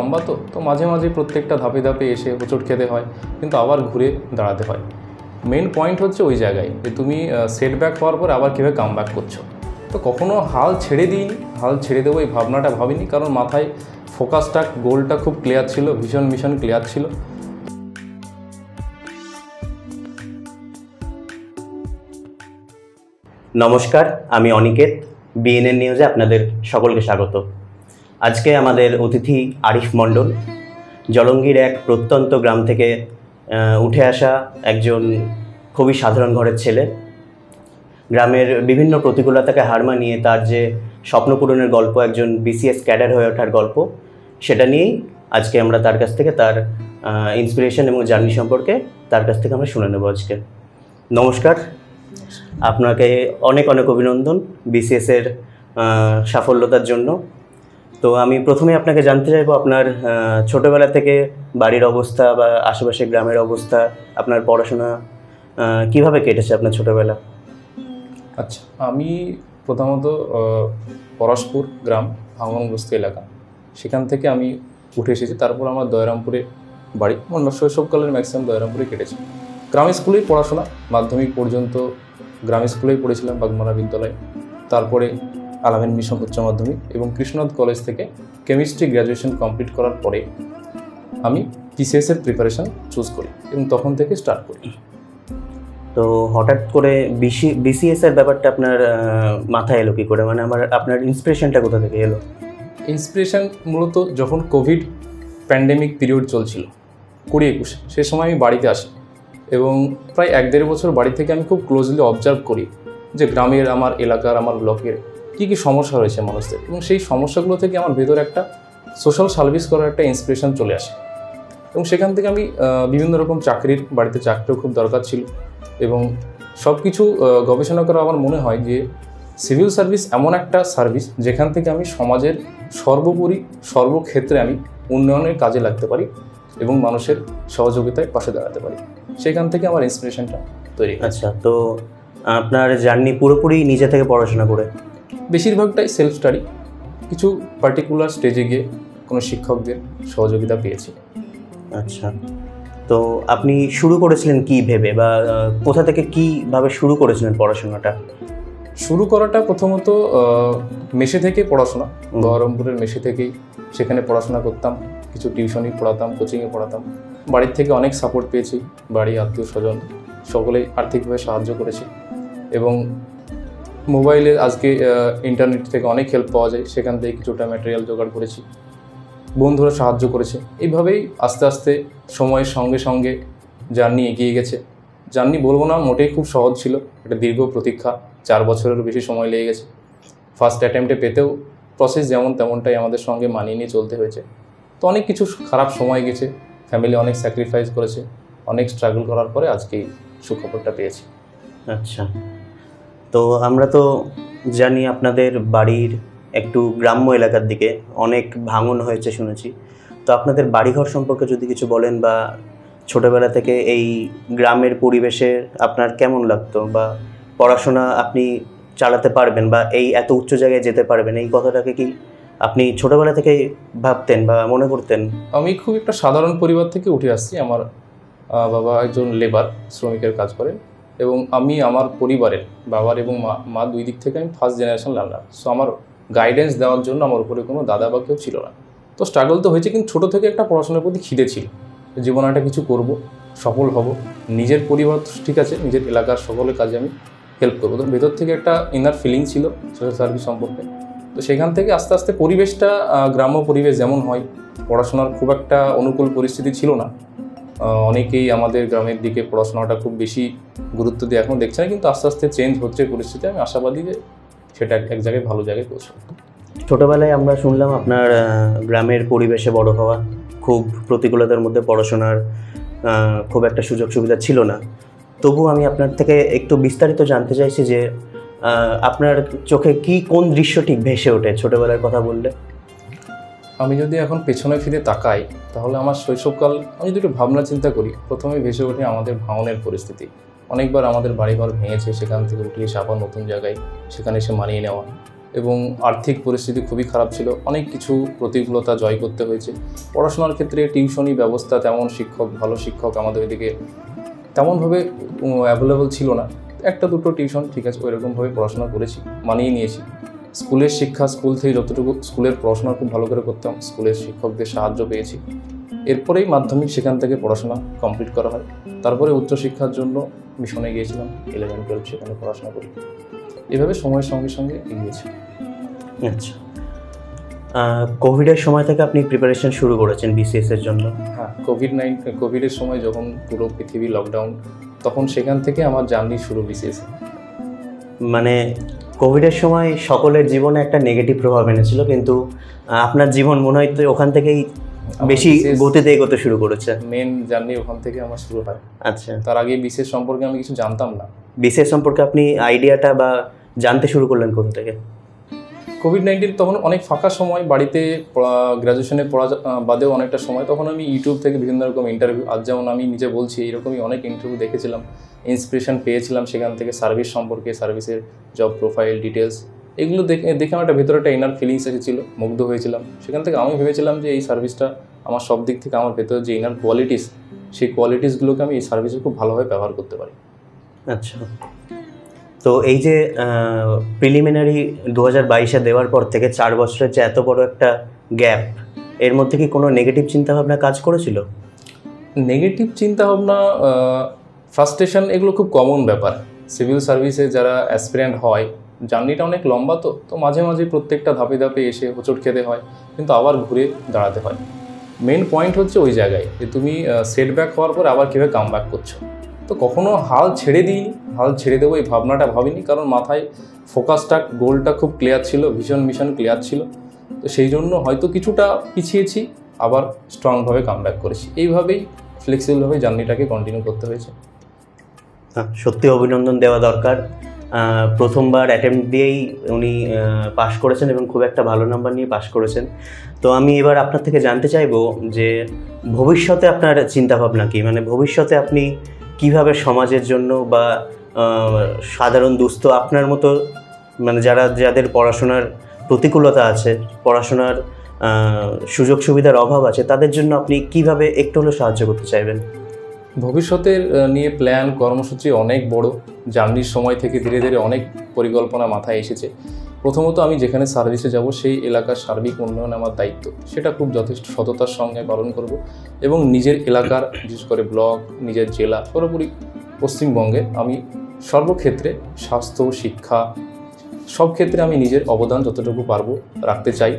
লম্বা তো মাঝে মাঝে প্রত্যেকটা ধাপে ধাপে এসে হোঁচট খেতে হয়, কিন্তু আবার ঘুরে দাঁড়াতে হয়। মেন পয়েন্ট হচ্ছে ওই জায়গায় যে তুমি সেটব্যাক হওয়ার পর আবার কীভাবে কামব্যাক করছো। তো কখনও হাল ছেড়ে দিইনি, হাল ছেড়ে দেবো এই ভাবনাটা ভাবিনি, কারণ মাথায় ফোকাসটা, গোলটা খুব ক্লিয়ার ছিল, ভীষণ ক্লিয়ার ছিল। নমস্কার, আমি অনিকেত, বিএনএন নিউজে আপনাদের সকলকে স্বাগত। আজকে আমাদের অতিথি আরিফ মণ্ডল, জলঙ্গির এক প্রত্যন্ত গ্রাম থেকে উঠে আসা একজন খুবই সাধারণ ঘরের ছেলে। গ্রামের বিভিন্ন প্রতিকূলতাকে হার মানিয়ে তার যে স্বপ্ন পূরণের গল্প, একজন বিসিএস ক্যাডার হয়ে ওঠার গল্প, সেটা নিয়েই আজকে আমরা তার কাছ থেকে তার ইন্সপিরেশন এবং জার্নি সম্পর্কে তার কাছ থেকে আমরা শুনে নেব আজকে। নমস্কার, আপনাকে অনেক অভিনন্দন বিসিএসের সাফল্যতার জন্য। তো আমি প্রথমে আপনাকে জানতে চাইবো আপনার ছোটোবেলা থেকে বাড়ির অবস্থা বা আশেপাশের গ্রামের অবস্থা, আপনার পড়াশোনা কিভাবে কেটেছে আপনার ছোটোবেলা? আচ্ছা, আমি প্রথমত পরশপুর গ্রাম, ভাঙনগ্রস্ত এলাকা, সেখান থেকে আমি উঠে এসেছি। তারপর আমার দয়রামপুরে বাড়ি, আমার শৈশবকালের ম্যাক্সিমাম দয়রামপুরে কেটেছে। গ্রাম স্কুলেই পড়াশোনা, মাধ্যমিক পর্যন্ত গ্রাম স্কুলেই পড়েছিলাম, বাগমারা বিদ্যালয়। তারপরে আলামিন মিশন উচ্চ মাধ্যমিক এবং কৃষ্ণনাথ কলেজ থেকে কেমিস্ট্রি গ্র্যাজুয়েশন কমপ্লিট করার পরে আমি পিসিএসের প্রিপারেশান চুজ করি এবং তখন থেকে স্টার্ট করি। তো হঠাৎ করে বিসিএসের ব্যাপারটা আপনার মাথায় এলো কী করে? মানে আপনার ইন্সপিরেশনটা কোথা থেকে এলো? ইন্সপিরেশান মূলত যখন কোভিড প্যান্ডেমিক পিরিয়ড চলছিল 2021, সে সময় আমি বাড়িতে আসি এবং প্রায় 1-1.5 বছর বাড়ি থেকে আমি খুব ক্লোজলি অবজার্ভ করি যে গ্রামের, আমার এলাকার, আমার ব্লকের কী সমস্যা রয়েছে মানুষদের, এবং সেই সমস্যাগুলো থেকে আমার ভেতরে একটা সোশ্যাল সার্ভিস করার একটা ইন্সপিরেশান চলে আসে। এবং সেখান থেকে আমি বিভিন্ন রকম বাড়িতে চাকরিও খুব দরকার ছিল এবং সব কিছু গবেষণা করে আমার মনে হয় যে সিভিল সার্ভিস এমন একটা সার্ভিস যেখান থেকে আমি সমাজের সর্বোপরি সর্বক্ষেত্রে আমি উন্নয়নের কাজে লাগতে পারি এবং মানুষের সহযোগিতায় পাশে দাঁড়াতে পারি। সেখান থেকে আমার ইন্সপিরেশনটা তৈরি। আচ্ছা, তো আপনার জার্নি পুরোপুরি নিজে থেকে পড়াশোনা করে? বেশিরভাগটাই সেলফ স্টাডি, কিছু পার্টিকুলার স্টেজে গিয়ে কোনো শিক্ষকদের সহযোগিতা পেয়েছি। আচ্ছা, তো আপনি শুরু করেছিলেন কি ভেবে, বা কোথা থেকে কীভাবে শুরু করেছিলেন পড়াশোনাটা? শুরু করাটা প্রথমত মেসে থেকে পড়াশোনা, বহরমপুরের মেসে থেকেই সেখানে পড়াশোনা করতাম, কিছু টিউশনই পড়াতাম, কোচিংয়ে পড়াতাম। বাড়ির থেকে অনেক সাপোর্ট পেয়েছি, বাড়ি, আত্মীয় স্বজন সকলেই আর্থিকভাবে সাহায্য করেছে এবং মোবাইলে আজকে ইন্টারনেট থেকে অনেক হেল্প পাওয়া যায়, সেখান থেকে কিছুটা ম্যাটেরিয়াল জোগাড় করেছি, বন্ধুরা সাহায্য করেছে। এইভাবেই আস্তে আস্তে সময়ের সঙ্গে সঙ্গে জার্নি এগিয়ে গেছে। জার্নি বলবো না, মোটেই খুব সহজ ছিল, একটা দীর্ঘ প্রতীক্ষা, 4 বছরেরও বেশি সময় লেগে গেছে। ফার্স্ট অ্যাটেম্পটে পেতেও প্রসেস যেমন তেমনটাই আমাদের সঙ্গে মানিয়ে নিয়ে চলতে হয়েছে। তো অনেক কিছু খারাপ সময় গেছে, ফ্যামিলি অনেক স্যাক্রিফাইস করেছে, অনেক স্ট্রাগল করার পরে আজকে এই সুখবরটা পেয়েছি। আচ্ছা, তো আমরা তো জানি আপনাদের বাড়ির একটু গ্রাম্য এলাকার দিকে অনেক ভাঙন হয়েছে শুনেছি। তো আপনাদের বাড়িঘর সম্পর্কে যদি কিছু বলেন, বা ছোটোবেলা থেকে এই গ্রামের পরিবেশে আপনার কেমন লাগতো, বা পড়াশোনা আপনি চালাতে পারবেন বা এই এত উচ্চ জায়গায় যেতে পারবেন, এই কথাটাকে কি আপনি ছোটোবেলা থেকেই ভাবতেন বা মনে করতেন? আমি খুব একটা সাধারণ পরিবার থেকে উঠে আসছি। আমার বাবা একজন লেবার, শ্রমিকের কাজ করেন এবং আমি আমার পরিবারের বাবার এবং মা দুই দিক থেকে আমি ফার্স্ট জেনারেশন লার্নার। সো আমার গাইডেন্স দেওয়ার জন্য আমার উপরে কোনো দাদা বা কেউ ছিল না। তো স্ট্রাগল তো হয়েছে, কিন্তু ছোটো থেকে একটা পড়াশোনার প্রতি খিদে ছিল, জীবনে একটা কিছু করব, সফল হব, নিজের পরিবার ঠিক আছে, নিজের এলাকার সকলের কাজে আমি হেল্প করবো। তো ভেতর থেকে একটা ইনার ফিলিং ছিল সোশ্যাল সার্ভিস সম্পর্কে। তো সেখান থেকে আস্তে আস্তে পরিবেশটা, গ্রাম্য পরিবেশ যেমন হয়, পড়াশোনার খুব একটা অনুকূল পরিস্থিতি ছিল না। অনেকেই আমাদের গ্রামের দিকে পড়াশোনাটা খুব বেশি গুরুত্ব দিয়ে এখন দেখছে না, কিন্তু আস্তে আস্তে চেঞ্জ হচ্ছে পরিস্থিতি। আমি আশাবাদী যে সেটা এক জায়গায় ভালো জায়গায় পৌঁছাবে। ছোটোবেলায় আমরা শুনলাম আপনার গ্রামের পরিবেশে বড় হওয়া, খুব প্রতিকূলতার মধ্যে পড়াশোনার খুব একটা সুযোগ সুবিধা ছিল না। তবু আমি আপনার থেকে একটু বিস্তারিত জানতে চাইছি যে আপনার চোখে কোন দৃশ্য ঠিক ভেসে ওঠে ছোটোবেলার কথা বললে? আমি যদি এখন পেছনে ফিরে তাকাই, তাহলে আমার শৈশবকাল, আমি যদি একটু ভাবনা চিন্তা করি, প্রথমে ভেসে ওঠে আমাদের ভাঙনের পরিস্থিতি। অনেকবার আমাদের বাড়িঘর ভেঙেছে, সেখান থেকে উঠে এসে আবার নতুন জায়গায় সেখানে এসে মানিয়ে নেওয়া, এবং আর্থিক পরিস্থিতি খুবই খারাপ ছিল, অনেক কিছু প্রতিকূলতা জয় করতে হয়েছে। পড়াশোনার ক্ষেত্রে টিউশনি ব্যবস্থা তেমন ভালো শিক্ষক আমাদের এদিকে তেমনভাবে অ্যাভেলেবল ছিল না। একটা দুটো টিউশন ঠিক আছে, ওইরকমভাবে পড়াশোনা করেছি, মানিয়ে নিয়েছি। স্কুলের শিক্ষা, স্কুল থেকে যতটুকু স্কুলের পড়াশোনা খুব ভালো করে করতাম, স্কুলের শিক্ষকদের সাহায্য পেয়েছি। এরপরেই মাধ্যমিক সেখান থেকে পড়াশোনা কমপ্লিট করা হয়। তারপরে উচ্চশিক্ষার জন্য মিশনে গিয়েছিলাম, 11-12 সেখানে পড়াশোনা করি। এভাবে সময়ের সঙ্গে সঙ্গে এগিয়েছি। আচ্ছা, কোভিডের সময় থেকে আপনি প্রিপারেশন শুরু করেছেন বিসিএস এর জন্য? হ্যাঁ, কোভিডের সময় যখন পুরো পৃথিবী লকডাউন, তখন সেখান থেকে আমার জার্নি শুরু বিসিএস। মানে কোভিডের সময় সকলের জীবনে একটা নেগেটিভ প্রভাব এনেছিল, কিন্তু আপনার জীবন মনে হয় তো ওখান থেকেই বেশি গতিতে এগোতে শুরু করেছে। মেন জার্নি ওখান থেকে আমার শুরু হয়। আচ্ছা, তার আগে বিসিএস সম্পর্কে আমি কিছু জানতাম না। বিসিএস সম্পর্কে আপনি আইডিয়াটা বা জানতে শুরু করলেন কোথা থেকে? কোভিড-19 তখন অনেক ফাঁকা সময়, বাড়িতে গ্র্যাজুয়েশনে পড়া বাদেও অনেকটা সময়, তখন আমি ইউটিউব থেকে বিভিন্ন রকম ইন্টারভিউ, আজ যেমন আমি নিজে বলছি এইরকমই অনেক ইন্টারভিউ দেখেছিলাম, ইন্সপিরেশন পেয়েছিলাম সেখান থেকে, সার্ভিস সম্পর্কে, সার্ভিসের জব প্রোফাইল ডিটেলস, এগুলো দেখে আমার একটা ভেতরে একটা ইনার ফিলিংস এসেছিলো, মুগ্ধ হয়েছিলাম। সেখান থেকে আমি ভেবেছিলাম যে এই সার্ভিসটা আমার সব দিক থেকে, আমার ভেতরে যে ইনার কোয়ালিটিস, সেই কোয়ালিটিসগুলোকে আমি এই সার্ভিসে খুব ভালোভাবে ব্যবহার করতে পারি। আচ্ছা, তো এই যে প্রিলিমিনারি 2022-এ দেওয়ার পর থেকে 4 বছরের যে এত বড় একটা গ্যাপ, এর মধ্যে কি কোনো নেগেটিভ চিন্তাভাবনা কাজ করেছিল? নেগেটিভ চিন্তাভাবনা, ফ্রাস্ট্রেশন, এগুলো খুব কমন ব্যাপার। সিভিল সার্ভিসে যারা অ্যাসপিরেন্ট হয়, জার্নিটা অনেক লম্বা, তো মাঝে মাঝে প্রত্যেকটা ধাপে ধাপে এসে হোঁচট খেতে হয়, কিন্তু আবার ঘুরে দাঁড়াতে হয়। মেন পয়েন্ট হচ্ছে ওই জায়গায় যে তুমি সেটব্যাক হওয়ার পর আবার কীভাবে কাম ব্যাক করছো। তো কখনো হাল ছেড়ে দিইনি, হাল ছেড়ে দেবো এই ভাবনাটা ভাবিনি, কারণ মাথায় ফোকাসটা, গোলটা খুব ক্লিয়ার ছিল, মিশন ক্লিয়ার ছিল। তো সেই জন্য হয়তো কিছুটা পিছিয়েছি, আবার স্ট্রংভাবে কাম ব্যাক করেছি। এইভাবেই ফ্লেক্সিবলভাবে জার্নিটাকে কন্টিনিউ করতে হয়েছে। সত্যি অভিনন্দন দেওয়া দরকার। প্রথমবার অ্যাটেম্প্ট দিয়েই উনি পাশ করেছেন এবং খুব একটা ভালো নাম্বার নিয়ে পাশ করেছেন। তো আমি এবার আপনার থেকে জানতে চাইবো যে ভবিষ্যতে আপনার চিন্তাভাবনা কী, মানে ভবিষ্যতে আপনি কিভাবে সমাজের জন্য বা সাধারণ দুস্থ আপনার মতো, মানে যাদের পড়াশোনার প্রতিকূলতা আছে, পড়াশোনার সুযোগ সুবিধার অভাব আছে, তাদের জন্য আপনি কিভাবে একটু হলেও সাহায্য করতে চাইবেন? ভবিষ্যতের নিয়ে প্ল্যান, কর্মসূচি অনেক বড়। জার্নির সময় থেকে ধীরে ধীরে অনেক পরিকল্পনা মাথায় এসেছে। প্রথমত আমি যেখানে সার্ভিসে যাব সেই এলাকার সার্বিক উন্নয়ন আমার দায়িত্ব, সেটা খুব যথেষ্ট সততার সঙ্গে পালন করব এবং নিজের এলাকার, বিশেষ করে ব্লক, নিজের জেলা, সর্বোপরি পশ্চিমবঙ্গে আমি সর্বক্ষেত্রে স্বাস্থ্য, শিক্ষা, সব ক্ষেত্রে আমি নিজের অবদান যতটুকু পারবো রাখতে চাই।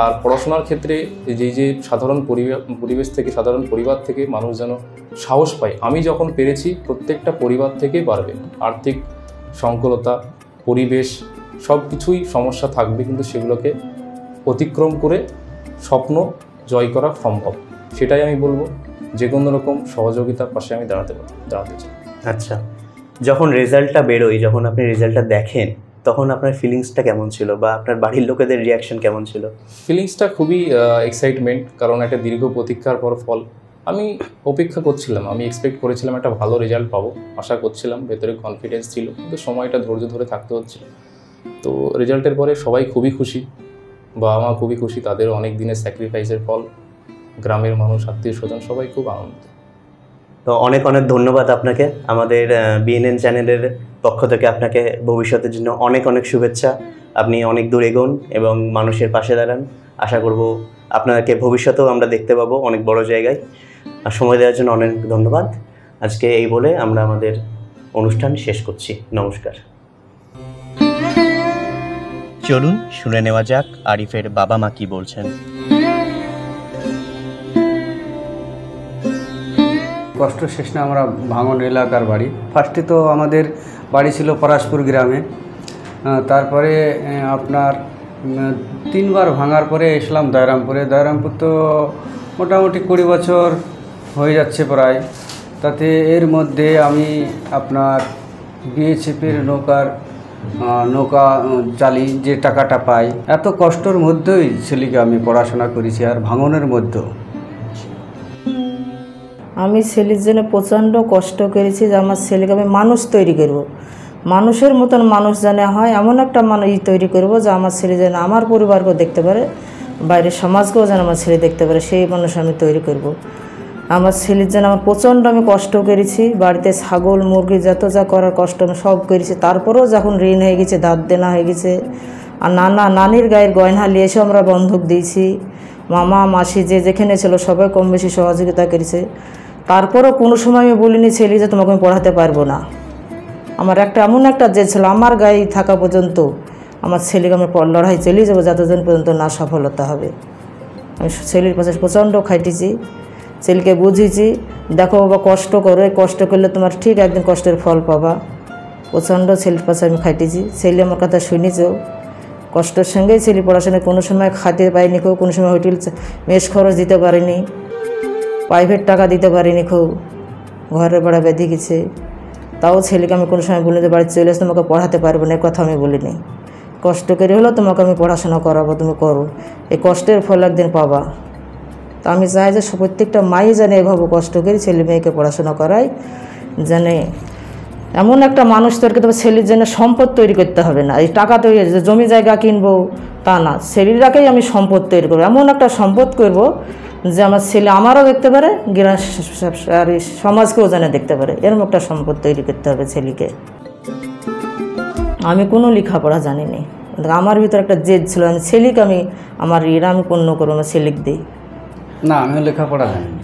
আর পড়াশোনার ক্ষেত্রে যে সাধারণ পরিবেশ থেকে, সাধারণ পরিবার থেকে মানুষ যেন সাহস পায়। আমি যখন পেরেছি, প্রত্যেকটা পরিবার থেকেই পারবে। আর্থিক সংকলতা, পরিবেশ, সব কিছুই সমস্যা থাকবে, কিন্তু সেগুলোকে অতিক্রম করে স্বপ্ন জয় করা সম্ভব। সেটাই আমি বলবো, যে কোনো রকম সহযোগিতার পাশে আমি দাঁড়াতে চাই। আচ্ছা, যখন রেজাল্টটা বেরোয়, যখন আপনি রেজাল্টটা দেখেন, তখন আপনার ফিলিংসটা কেমন ছিল বা আপনার বাড়ির লোকেদের রিয়াকশন কেমন ছিল? ফিলিংসটা খুবই এক্সাইটমেন্ট, কারণ একটা দীর্ঘ প্রতীক্ষার পর ফল। আমি অপেক্ষা করছিলাম, আমি এক্সপেক্ট করেছিলাম একটা ভালো রেজাল্ট পাবো, আশা করছিলাম, ভেতরে কনফিডেন্স ছিল, কিন্তু সময়টা ধৈর্য ধরে থাকতে হচ্ছিল। তো রেজাল্টের পরে সবাই খুবই খুশি, বাবা মা খুবই খুশি, তাদের অনেক দিনের স্যাক্রিফাইসের ফল, গ্রামের মানুষ, আত্মীয় স্বজন সবাই খুব আনন্দিত। তো অনেক অনেক ধন্যবাদ আপনাকে। আমাদের বিএনএন চ্যানেলের পক্ষ থেকে আপনাকে ভবিষ্যতের জন্য অনেক অনেক শুভেচ্ছা। আপনি অনেক দূর এগোন এবং মানুষের পাশে দাঁড়ান। আশা করব আপনাকে ভবিষ্যতেও আমরা দেখতে পাবো অনেক বড় জায়গায়। আর সময় দেওয়ার জন্য অনেক ধন্যবাদ। আজকে এই বলে আমরা আমাদের অনুষ্ঠান শেষ করছি। নমস্কার। চলুন শুনে নেওয়া যাক আরিফের বাবা মা কি বলছেন। কষ্ট শেষ না, আমরা ভাঙন এলাকার বাড়ি। ফার্স্টে তো আমাদের বাড়ি ছিল পরাশপুর গ্রামে, তারপরে আপনার 3 বার ভাঙার পরে এসলাম দয়রামপুরে। দয়রামপুর তো মোটামুটি 20 বছর হয়ে যাচ্ছে প্রায়। তাতে এর মধ্যে আমি আপনার বিএসএফের নৌকা চালি, যে টাকাটা পাই, এত কষ্টের মধ্যেই ছেলেকে আমি পড়াশোনা করেছি, আর ভাঙনের মধ্যেও। আমি ছেলের জন্য প্রচণ্ড কষ্ট করেছি যে আমার ছেলেকে আমি মানুষ তৈরি করব। মানুষের মতন মানুষ যেন হয় এমন একটা মানুষ তৈরি করব যে আমার ছেলে যেন আমার পরিবারকেও দেখতে পারে, বাইরের সমাজকেও যেন আমার ছেলে দেখতে পারে, সেই মানুষ আমি তৈরি করব। আমার ছেলের যেন আমার প্রচণ্ড আমি কষ্ট করেছি, বাড়িতে ছাগল মুরগি যত যা করার কষ্ট আমি সব করেছি, তারপরেও যখন ঋণ হয়ে গেছে, দাঁত দেনা হয়ে গেছে, আর নানির গায়ের গয়না নিয়ে এসে আমরা বন্ধক দিয়েছি, মামা মাসি যে যেখানে ছিল সবাই কম বেশি সহযোগিতা করেছে, তারপরেও কোনো সময় আমি বলিনি ছেলে যে তোমাকে আমি পড়াতে পারবো না। আমার এমন একটা জেদ ছিল, আমার গায়ে থাকা পর্যন্ত আমার ছেলেকে আমি লড়াই চালিয়ে যাবো যতদিন পর্যন্ত না সফলতা হবে। আমি ছেলের পাশে প্রচণ্ড খাইটেছি, ছেলেকে বুঝিয়েছি, দেখো বাবা কষ্ট করো, কষ্ট করলে তোমার ঠিক একদিন কষ্টের ফল পাবা। প্রচণ্ড ছেলের পাশে আমি খাইটেছি, ছেলে আমার কথা শুনেছেও, কষ্টের সঙ্গেই ছেলে পড়াশোনা, কোনো সময় খাতে পারিনি কেউ, কোনো সময় হোটেল মেস খরচ দিতে পারিনি, প্রাইভেট টাকা দিতে পারিনি কেউ, ঘরের ভাড়া বেঁধে গেছে, তাও ছেলেকে আমি কোনো সময় বলি যে বাড়ি চলে এসে তোমাকে পড়াতে পারবো না, এ কথা আমি বলিনি। কষ্ট করে হলেও তোমাকে আমি পড়াশোনা করাবো, তুমি করো, এই কষ্টের ফল একদিন পাবা। তা আমি চাই যে প্রত্যেকটা মাই জানে এভাবে কষ্ট করে ছেলে মেয়েকে পড়াশোনা করাই, জানে এমন একটা মানুষ তৈরি করতে হবে, ছেলের জন্য সম্পদ তৈরি করতে হবে না, এই টাকা তৈরি যে জমি জায়গা কিনবো তা না, ছেলেরাকেই আমি সম্পদ তৈরি করবো, এমন একটা সম্পদ করবো যে আমার ছেলে আমারও দেখতে পারে, আর সমাজকেও যেন দেখতে পারে, এরকম একটা সম্পদ তৈরি করতে হবে ছেলেকে। আমি কোনো লেখাপড়া জানিনি, আমার ভিতরে একটা জেদ ছিল, আমি ছেলেকে আমার আমি পূর্ণ করবো, আমার ছেলেকে দিই। না, আমিও লেখাপড়া জানি না।